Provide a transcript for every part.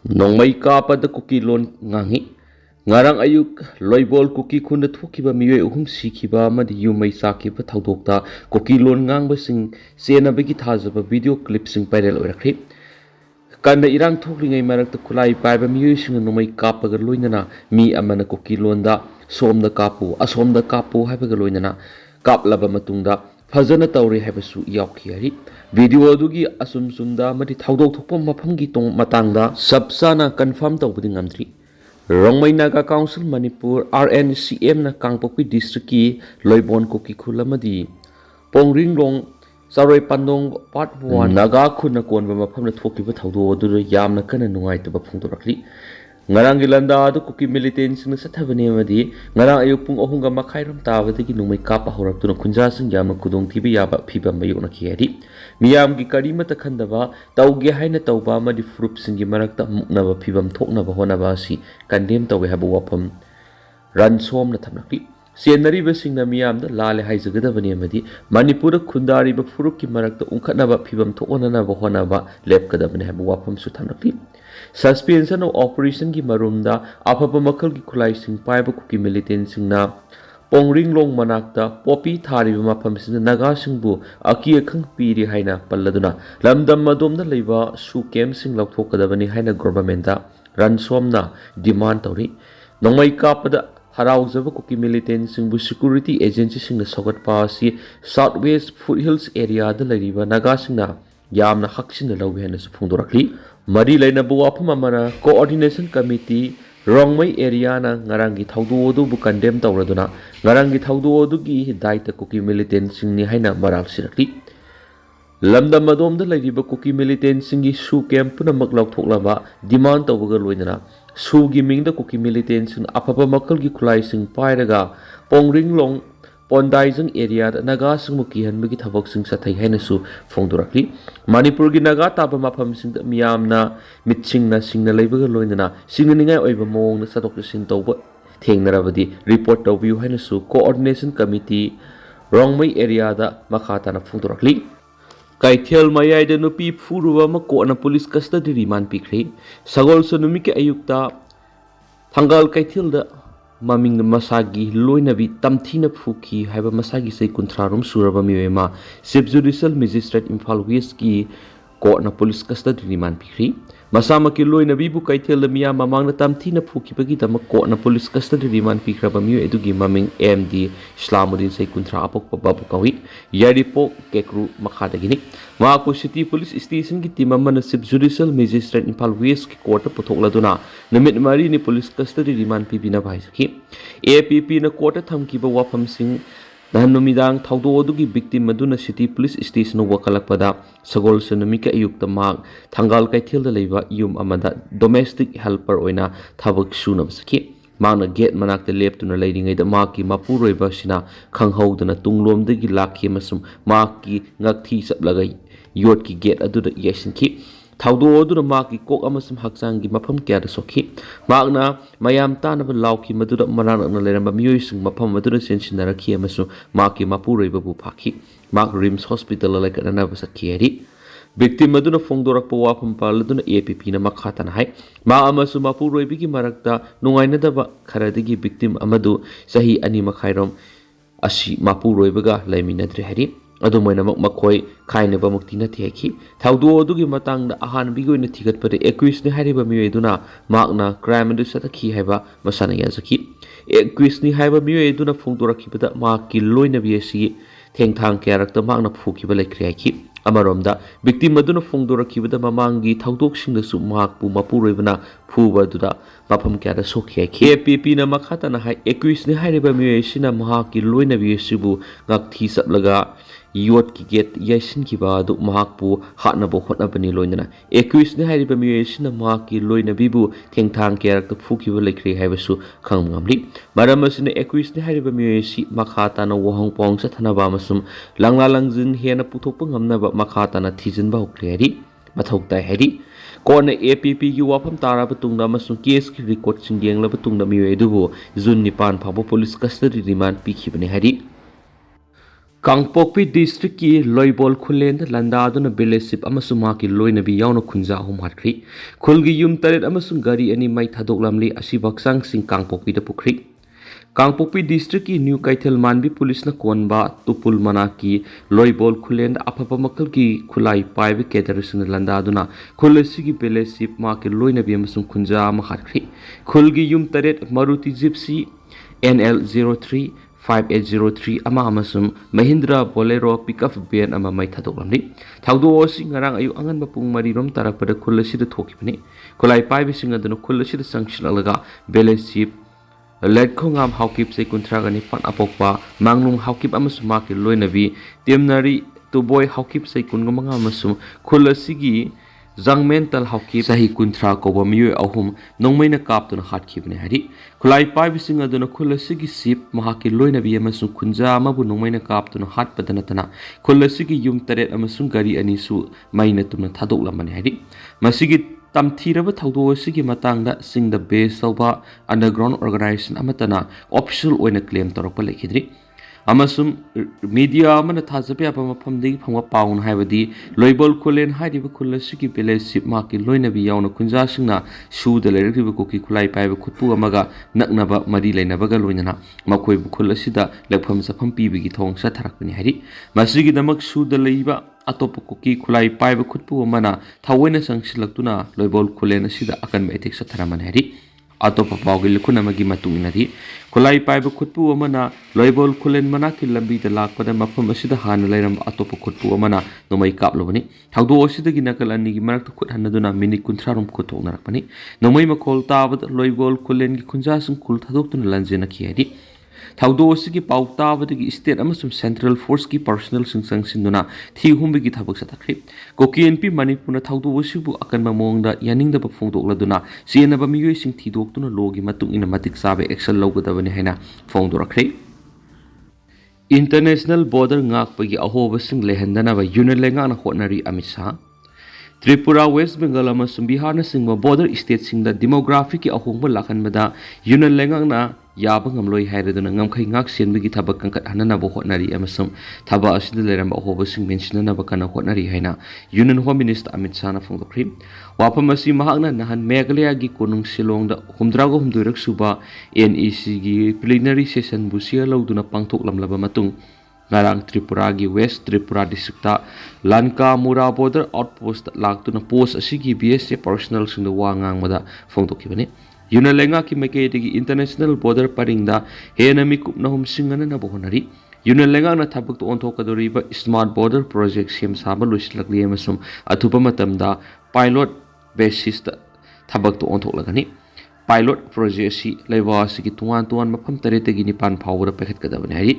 Nongmei kappada kuki lon ngangi ngarang ayuk loibol kuki khunda thokiba miwe uhum sikhiba amadi yumai sakiba thaudokta kuki lon ngang basing sena begi thajaba video clip sing viral oirakhi kanda irang thoklingai marakta khulai paiba miwe sing nongmei kapaga loinana mi amana kuki londa somda kapu asomda kapu haibaga loinana kaplaba matungda Phajana tawri haibasu yaukhiari video adugi asum sumda madi thaudok thokpa mafamgi tong matangda sabsana confirm tawbudi ngamdri Nongmei Naga Council Manipur RNCM na Kangpokpi District ki Loibon Kuki Khulamadi Pongringlong Saroi Pandong Part 1 Naga Khuna Konba mafamna thokiba thaudo adu yamna kana nungaitaba phungdorakli ngarang gilanda adu kuki militant sing sathabani amadi ngarang ayuk pung ohunga makhairam tabadagi nungmei kapa horaktuna khunja sing yamna khudong thibi yaba phiba mayona khiyadi miyam gi karima ta khandaba tawge haina tawba amadi frup sing gi marakta muknaba phibam thoknaba honaba si kandem tawge haba wapam ransom na thamnakli senari basing na miyam da lale haijagadabani amadi manipur khundari ba frup ki marakta unkhatnaba phibam thokonana ba honaba lepkadabani haba wapam su thamnakli Suspension of operation ki marumda afaba makal ki khulai sing paiba kuki militant sing na pongringlong manakta popi thari ma pham sing naga sing bu aki akhang piri haina palladuna lamdam madomda leiba su kem sing lauthokadabani haina government da ransomna demand tori nongmai kapada haraujaba kuki militant sing bu security agency sing na sogat pa si southwest foothills area da leriba naga sing na yamna haksin lawbe hena su phungdorakli Mari laina buwapam amana coordination committee Nongmei area na ngarangi thaudo bu condemn tawraduna ngarangi thaudo gi daita kuki militant singni haina maral sirakli lamda madom da laiba kuki militant singi su camp na maklauk thoklaba demand tawga loinana su gi mingda kuki militant sing afaba makal gi khulai sing pairaga pongringlong Pondaijang area da naga sing muki hanbagi thabak sing sathai haina su phongdorakli Manipur gi naga taba mafam sing da miyamna mitching na singna leibaga loinana singningai oiba mong na satok sin tawba thengnarabadi report tawbiu haina su coordination committee Nongmei area da makhata na phongdorakli Kaithel mayai da nupi phuruwa ma ko na police custody remand pikri sagol sonumi ke ayukta thangal kaithel da Maming masagi loinabi tamthina phuki haiba masagi sei kunthrarum suraba miwema chief judicial magistrate Imphal West ki court na police custody remand pikri masama ki loinabi bu kaithel miya mamang na tamthina phuki bagi dama court na police custody remand pikraba miwe edugi maming MD Islamuddin sei kunthra apok babu kawi yaripo kekru makhadagini Mako City Police Station ki team amana chief judicial magistrate Imphal West ki court puthokladuna namit mari ni police custody remand pibina bhaisaki APP na court thamkiba wafam sing Nahanumidang thaudo adugi victim maduna city police station wakalakpada sagol sanumi ka ayukta mag thangal kaithil da leiba yum amada domestic helper oina thabak sunab saki Magna gate manakta leptuna leiringai da maki mapuroiba sina khanghaudana tunglomdagi lakhi masum maki ngakthi saplaga yot ki gate aduda yasinki thaudo aduna maki kok amasum haksangi mafam kya da sokhi magna mayam tanaba lauki maduda manana leramba miyoi sing mafam maduda sensinaraki amasu maki mapuroiba bu phakhi mak rims hospital la kana ba sakhiari victim aduna phongdorak pa wafam paladuna APP na makhata na hai ma amasu mapuroibi ki marakta nungaina da kharadigi victim amadu sahi ani makhairom asi mapuroibaga laiminadre hari adumoina makhoi khainaba mukti na theki thaudo adugi matang da ahan bigoi na thigat pare 21 ni hariba miwe duna magna crime du satakhi haiba masana ya saki 21 ni haiba miwe duna phongdorakhi bada ma ki loina bi si thengthang karakta magna phuki ba lekri ki amaromda victim aduna phongdorakhi bada mamangi thaudok sing da su mak pu mapuroibana phuba duda mafam kya da sokhi ki APP na makhata na hai 21 ni hariba miwe sina maha ki loina bi sibu ngak thi saplaga yot ki get yasin ki ba du mahak pu hatna bo hotna bani loinana 21 ni hariba miwe sina mahak ki loina bibu thengthang karak to phuki ba lekri haibasu khang ngamli maramasina 21 ni hariba miwe si makhata na wahong pong sa thana ba masum langla langjin hena puthok pa ngamna ba makhata na thijin ba hokleri mathok tai hari kona APP ki wafam tara batungna masum case ki record sing yengla batungna miwe dubo jun nipan phabo police custody remand pikhi bani hari Kangpokpi district ki loibol khulend landa aduna village amasung ma ki loinabi yauna khunja ahum hatkri khulgi yum taret amasung gari ani mai thadoklamli asi baksang sing Kangpokpi da pukri Kangpokpi district ki new kaithel manbi police na konba tupul mana ki loibol khulend apapa makal ki khulai paibe kedersung landa aduna khulasi ki village ma ki loinabi amasung khunja ma hatkri khulgi yum taret maruti gypsy NL03 5803 ama amasum Mahindra Bolero pickup van ama mai thadoklamni thaudo osi ngarang ayu angan bapung mari rom tarakpada khulasi da thokibani khulai paibi singa dunu khulasi da sangshlalaga beleship ledkhongam haukip se kuntragani pan apokpa manglung haukip amasum ma ki loinabi temnari tuboy haukip se kungmanga amasum khulasi gi Zangmental hawki sahi kuntra koba miyo ahum nongmei na kaptuna hatkibne hari khulai paibi singa duna khulasigi sip mahaki loina bi amasung kunja amabu nongmei na kaptuna hatpadana tana khulasigi yum taret amasung gari ani su maina tumna thadoklamani hari masigi tamthiraba thaudo sigi matangda singda base tauba underground organization amatana official oina claim torokpa lekhidri amasum media amana thajabe aba mafamdegi phangwa paun haibadi loibol khulen hairiba khulasi village sip ma ki loina bi yauna khunja singna suda leiriba koki khulai paiba khutpu amaga naknaba mari leinabaga loinana makoi bu khulasi da lekham safam pibigi thong sa tharakni hari masigi damak suda leiba atop koki khulai paiba khutpu amana thawena sangsilaktuna loibol khulen asida akan metik sa tharaman hari atop pawgil khunamagi matunginadi khulai paiba khutpu amana loibol khulen mana ki lambi da lakpada mafam asida hana lairam atop khutpu amana nomai kaplobani thaudo asida gi nakal ani gi marak khut hanaduna minute kunthrarum khutok narakpani nomai makol tabad loibol khulen gi khunja sing kul thadok tun lanjena khiyadi thaudo asigi pauta abadagi state amasum central force ki personal singsang sinduna thi humbi gi thabak satakri KNP Manipur na thaudo asibu akan mamongda yaning da phongdok laduna siena ba miyoi sing thidok tuna logi matung ina matik sabe action logadabani haina phongdorakri international border ngak pagi ahoba sing lehandana ba unilenga na hotnari amisa Tripura West Bengal amasum Bihar na singba border state singda demographic ki ahongba lakhanbada unilenga na yaba ngamloi hairaduna ngamkhai ngak senbigi thabak kangkat hanana bo hotnari amasum thaba asida leram ahoba sing mentionana ba kana hotnari haina union home minister Amit Shah na phongdokri wapam asi mahakna nahan Meghalaya gi konung Shillong da humdrago humduirak suba NEC gi plenary session bu sia loduna pangthok lamlaba matung ngarang Tripura gi West Tripura district ta Lanka Mura border outpost laktuna post asigi BSF personal singda wangang mada phongdokibani Yunalenga ki meketigi international border paringda henami kupna hum singana na bohonari Yunalenga na thabak to onthokadoriba smart border project sem saba loislakli amasum athupa matamda pilot basis ta thabak to onthoklagani pilot project si laiwa asigi tuan mafam taretagi nipan phawra pekhat kadabani hari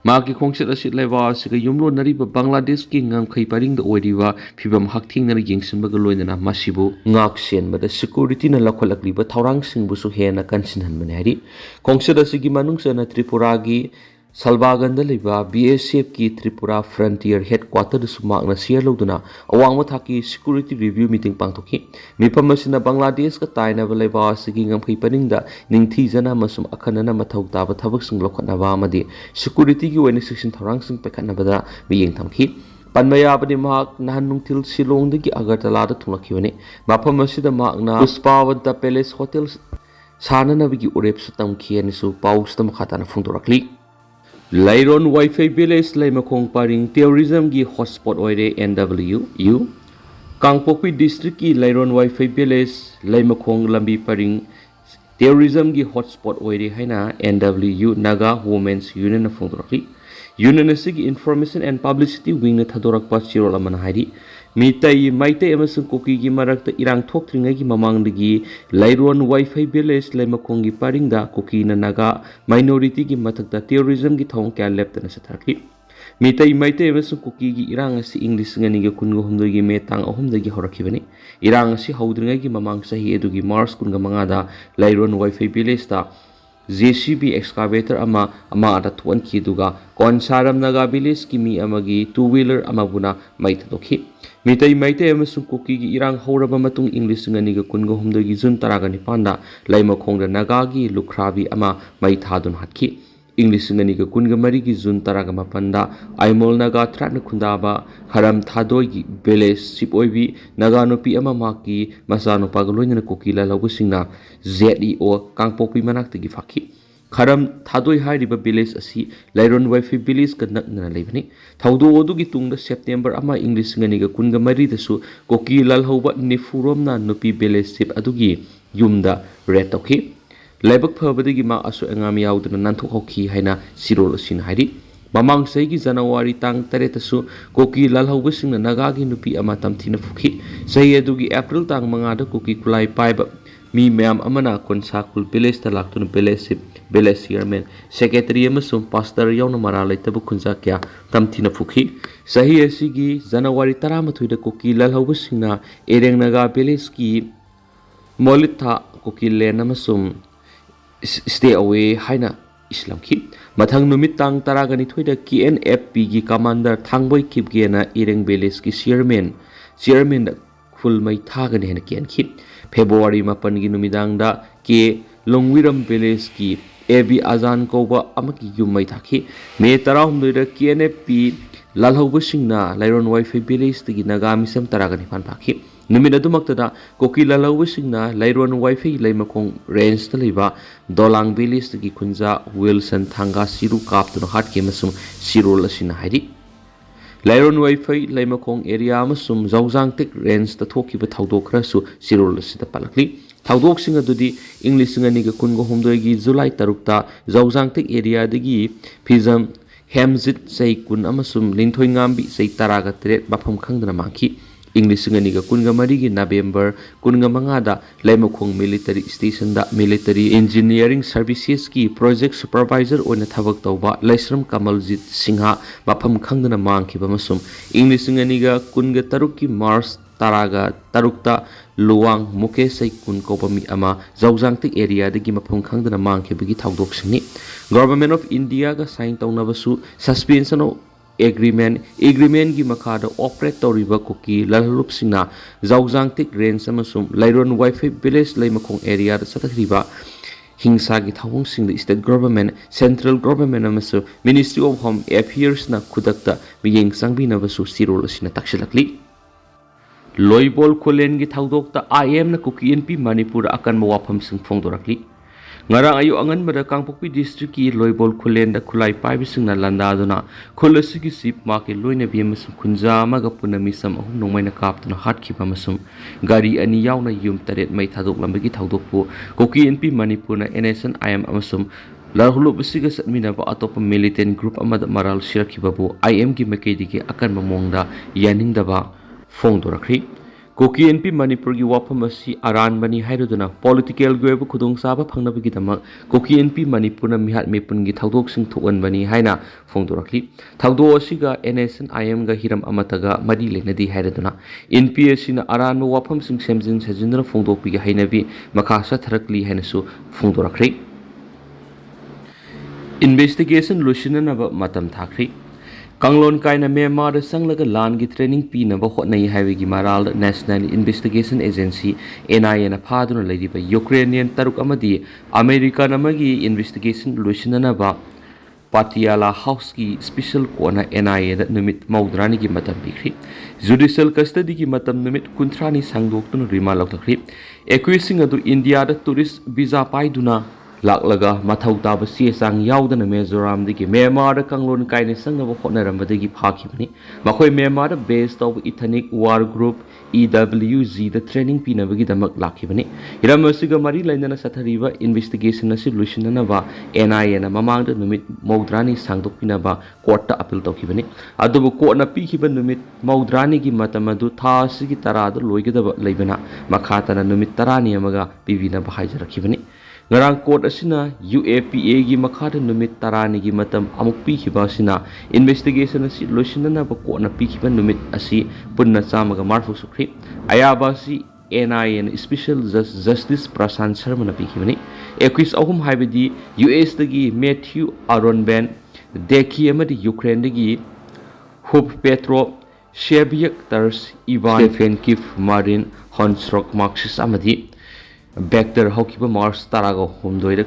maki khongset asi laiwa asiga yumlo nariba Bangladesh ki ngamkhai paringda oiriwa phibam hakthingna yengsinbaga loinana masibu ngak senbada security na lakholakliba thaurang singbu su hena kansinhanbani hari khongset asigi manungsana Tripura gi Salbaganda liba BSF ki Tripura Frontier Headquarter sumakna siya loduna awangma thaki security review meeting pangthoki mifam asina Bangladesh ka taina balaiba asigi ngamkhai paningda ningthijana masum akhanana mathau taba thabak sing lokhatnaba amadi security gi wani section thorang sing pekhatnabada miyeng thamki Panmayabani mahak nahan nungtil Shillong dagi Agartala da thunakibani mafam asida mahakna Puspavanta Palace Hotel sananabigi urep su tamki anisu paus tam khatana phungdorakli Lairon Wi-Fi village laimakong paring terrorism gi hotspot oire NWU Kangpokpi district ki Lairon Wi-Fi village laimakong lambi paring terrorism gi hotspot oire haina NWU Naga Women's Union na phongdorakli Union asigi information and publicity wing na thadorakpa chirol amana hairi Meetei amasung Kuki gi marakta irang thokthringai gi mamangdagi Lairon Wi-Fi village laimakong gi paringda Kuki na Naga minority gi mathakta terrorism gi thong kya leptana sathakli Meetei amasung Kuki gi irang asi English ngani gi kungo humdo gi metang ahumda gi horakibani irang asi haudringai gi mamang sahi edu gi Mars kunga mangada Lairon Wi-Fi village ta JCB excavator ama ada tuan ki duga konsaram Naga village ki mi amagi two-wheeler amabuna mai thadokhi Meetei amasung Kuki gi irang hauraba matung English ngani ga kungo humdo gi June 15 da laimakhongda Naga gi lukhrabi ama mai thadun hatki English ngani ka kunga mari ki June taraga mapanda Aimol naga thrakna khundaba haram thadoi gi village sip oibi naga nopi ama maki masano pagaloina kokila lawusingna ZEO kangpopi manak tigi fakhi Kharam thadoi hairiba village asi Lairon Wifi village ka nakna leibani thaudo odu gi tungda September ama English ngani ga kunga mari dasu koki lalhoba nifuromna nopi village sip adugi yumda red okay Lebak phabadagi ma asu angam yaudna nanthok hoki haina sirol asin hairi Mamang saigi January tang taretasu koki lalhoba singna nagagi nupi ama tamthina fukhi sahi adugi April tang mangada koki kulai paiba mi mayam amana konsakul village ta laktuna village sip village chairman secretary amasum pastor yauna mara laitabu khunja kya tamthina fukhi sahi asigi January 13 da koki lalhoba singna ereng naga village ki molitha koki len amasum stay away haina islam ki mathang numit tang taragani thoida KNFP gi commander thangboi kipgena ereng village ki chairman da fulmai thagani hena kian khip February 8 gi numidang da ke Longwiram village ki AB Azan koba amaki yumai thakhi me tarahum da KNFP lalhoba singna Lairon Wifi village tigi nagami sam taragani pan pakhi numid adumakta da koki lalhoba singna Lairon Wifi laimakong range ta leiba Dolang village tigi khunja Wilson thanga siru kaptuna hatke masum sirol asina hairi Lairon Wifi laimakong area amasum zawjang tek range ta thokiba thaudok rasu sirol asida palakli thaudok singa dudi English ngani ga kungo homdoi gi July tarukta zawjang tek area dagi Phijam Hemzit sei kun amasum lingthoi ngambi sei taraga tret bafam khangdana mangki English ngani ga kunga mari gi November kunga mangada laimakong military station da military engineering services ki project supervisor ona thabak tawba Laisram Kamaljit Singha bafam khangdana mangki bamasum English ngani ga kunga taruk ki March taraga tarukta luwang muke sai kun kopami ama zawjang tik area dagi mafam khangdana mangki bagi thaudok singni Government of India ga sign tawnabasu suspension of agreement gi makada operate toriba koki lalhup singna zawjang tik range amasum Lairon Wifi village laimakong area da satakriba hingsa gi thawong sing the state government central government amasu Ministry of Home Affairs na khudakta miyeng sangbina basu sirol asina takshilakli Loibol Kholen gi thawdokta IM na koki NP Manipur akan mawafam sing phongdorakli Ngarang ayu angan mada Kangpokpi district ki Loibol Kholen da khulai paibising na landa duna khulasigi sip ma ke loina bi masum khunja maga punami sam ahum nongmai na kaptuna hatkhiba masum gari ani yauna yum taret mai thadok lambagi thaudokpu koki NP Manipur na NSN IM amasum larhulu bisiga satmina ba atop militant group amada maral shirakhibabu IM gi makeidigi akan mamongda yaninda ba phongdorakri Koki NP Manipur gi wafam asi aran bani hairuduna political gweb khudong saba phangnabagi damak Koki NP Manipur na mihat mepun gi thaudok sing thuan bani haina phongdorakli thaudo asiga NSN IM ga hiram amataga mari lenadi hairuduna NPSC na aran wafam sing semjin sajindra phongdokpi gi hainabi makasa tharakli hainasu phongdorakri Investigation lusinana ba matam thakri Kanglon kaina Myanmar da sanglaga lan gi training pi na ba hotnai highway gi maral National Investigation Agency NIA na phaduna leidiba Ukrainian taruk amadi American amagi investigation lusinana ba Patiala House ki special kona NIA da numit maudrani gi matam bikri judicial custody gi matam numit kuntrani sangdoktun rima loktakri accusing adu India da tourist visa paiduna laklaga mathau taba siesang yaudana Mizoram digi Myanmar da kanglon kaine sangnaba hotnarambadagi phakibani makhoi Myanmar da based of ethnic war group EWG da training pinabagi damak lakhibani iramasiga mari lainana sathariba investigation asi lusinana ba NIA na mamang da numit maudrani sangdok pinaba court ta appeal tokibani adubu court na pikhiba numit maudrani gi matamadu thasi gi tarada loigedaba leibana makhata na numit tarani amaga pibina ba haijarakibani Ngarang court asina UAPA gi makhada numit tarani gi matam amuk pikhiba asina investigation asi losinana ba court na pikhiba numit asi punna chamaga marfu sukri ayaba si NIA special justice Prasan Sharma na pikhibani equis ahum haibidi US dagi Matthew Aaron Ben Deki amadi Ukraine dagi Hub Petro Shebiak Tars Ivan Stephen Kif Marin Honsrock Marxist amadi Vector Hokiba Mars Tarago Homdoida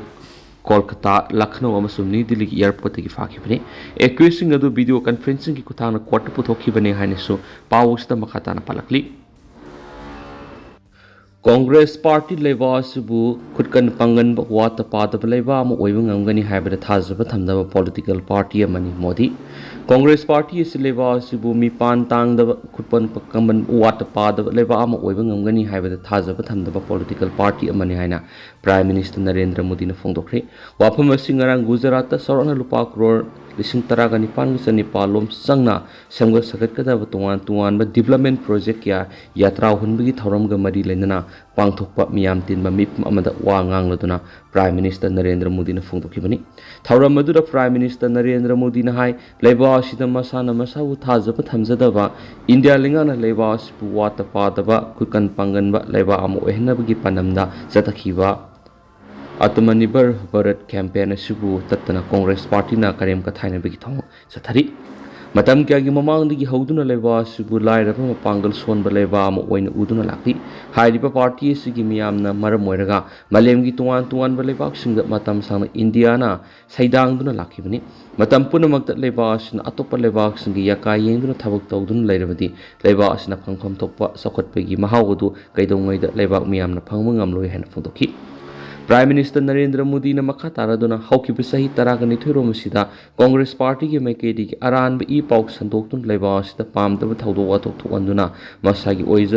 Kolkata Lucknow अमसुंग New Delhi की airport की फाखिबने एक्यूसिंग अदु video conferencing की कुथांग court पुथोखिबने हाइनेसु पाउस्ता मखाताना पलकली कांग्रेस पार्टी लेबासिबु खुदकन पंगन वात पादब लेबा अम ओइबं ngangani हाइबदा थाजब थमदब पॉलिटिकल पार्टी अमनि मोदी कांग्रेस पार्टी इस लेबासिबु मिपान तांगदब खुदपन कंबन वात पादब लेबा अम ओइबं ngangani हाइबदा थाजब थमदब पॉलिटिकल पार्टी अमनि हाइना प्राइम मिनिस्टर नरेंद्र मोदी ने फोंदोखरे वाफम सिंगरांग गुजरात सरना लुपा करोड़ लिसिंग तरागा निपान चनिपालोम संगना संग सगतकदब तोवान तोवान डेवलपमेंट प्रोजेक्ट या यात्रा हुनबगी थौरमगा मरी लेनना पांगथोकपा मियाम तिनबा मिपम अमदा वा ngangloduna prime minister Narendra Modi ने फोंदोखिबनी थौरम अदुदा प्राइम मिनिस्टर नरेंद्र मोदी ने हाई लेबा असिदा मसाना मसाउ थाजब थमजदबा इंडिया लिंगाना लेबा असिबु वात पादबा खुकन पंगनबा लेबा अम ओहनबगी पनमदा जतखिबा आत्मनिर्भर भारत कैंपेन असुबु तत्तना कांग्रेस पार्टी ना करेम कथाइन बगी थौ सथरी मतम क्या की ममांग की हौदुना लेबा असुबु लाइरब मपांगल सोनब लेबा अम ओइन उदुना लाखी हाइरिबा पार्टी असुगी मियामना मरम ओइरगा मलेम की तुआन तुआन बलेबाक सिंग मतम सांग इंडियाना सैदांगदुना लाखिबनी मतम पुनमक लेबा असुना अतोप लेबाक सिंग यका येंगदुना थबक तौदुना लेरबदी लेबा असुना फंगफम तोपा सखतपेगी महावदु कैदोंगैदा लेबाक मियामना फंगम ngamloi हेन फोदोखी प्राइम मिनिस्टर नरेंद्र मोदी ने मखा तारादुना हौकिब सही तरागनि थोरोमसिदा कांग्रेस पार्टी के मैकेडी की अरान ई पाउ संदोक्तुन लेबासिदा पामदब थौदो वातोक्थुअंदुना मसागी ओइज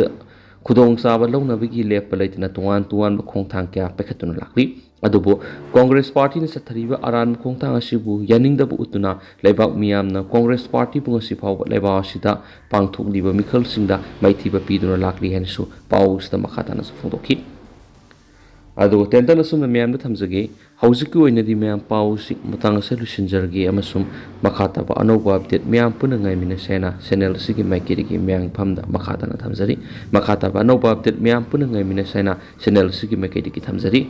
खुदोंग चाबा लौनबगी लेप लेतना तुआन तुआन खोंथांग क्या पेखतुना लाखली अदुबो कांग्रेस पार्टी ने सथरीबा अरान खोंथांग असिबु यानिंगदब उतुना लेबाक मियामना कांग्रेस पार्टी पुंगसि फाव लेबासिदा पांगथोकलिबा मिखलसिंगदा मैथिबा पीदुना लाखली हेनसु पाउसदा मखाताना फोंदोखी अदो तेंतन असुम मैम थमजगे हौजिकी ओइनदी मैम पाउसी मतंग से लुसिंजरगे अमसुम मखाताबा अनौबा अपडेट मैम पुना गाइमिना सेना चैनल सिगी माइकेरिगी मैम फमदा मखाताना थमजरी मखाताबा अनौबा अपडेट मैम पुना गाइमिना सेना चैनल सिगी माइकेरिगी थमजरी।